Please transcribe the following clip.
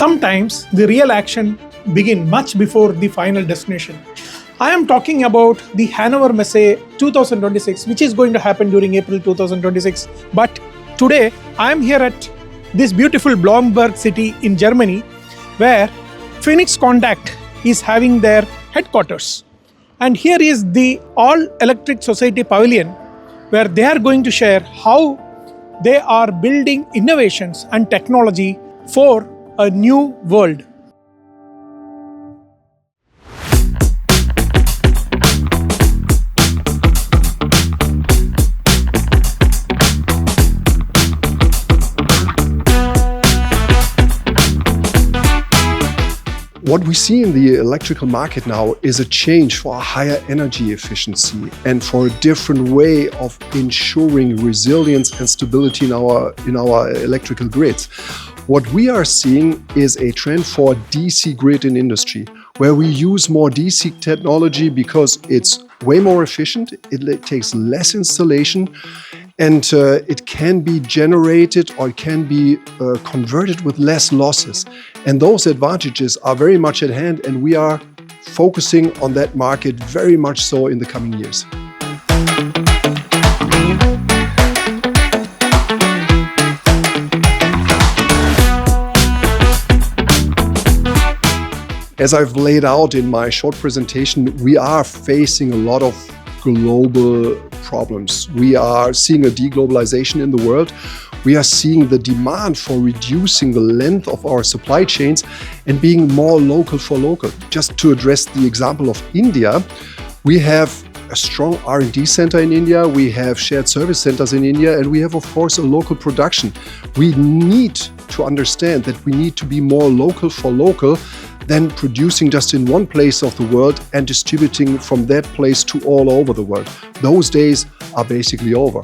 sometimes the real action begins much before the final destination. I am talking about the Hannover Messe 2026, which is going to happen during April 2026. But today, I am here at this beautiful Blomberg city in Germany, where Phoenix Contact is having their headquarters. And here is the All Electric Society Pavilion, where they are going to share how they are building innovations and technology for a new world. What we see in the electrical market now is a change for a higher energy efficiency and for a different way of ensuring resilience and stability in our electrical grids. What we are seeing is a trend for DC grid in industry, where we use more DC technology because it's way more efficient, it takes less installation, and it can be generated or it can be converted with less losses. And those advantages are very much at hand, and we are focusing on that market very much so in the coming years. As I've laid out in my short presentation, we are facing a lot of global problems. We are seeing a deglobalization in the world. We are seeing the demand for reducing the length of our supply chains and being more local for local. Just to address the example of India, we have a strong R&D center in India, we have shared service centers in India, and we have, of course, a local production. We need to understand that we need to be more local for local than producing just in one place of the world and distributing from that place to all over the world. Those days are basically over.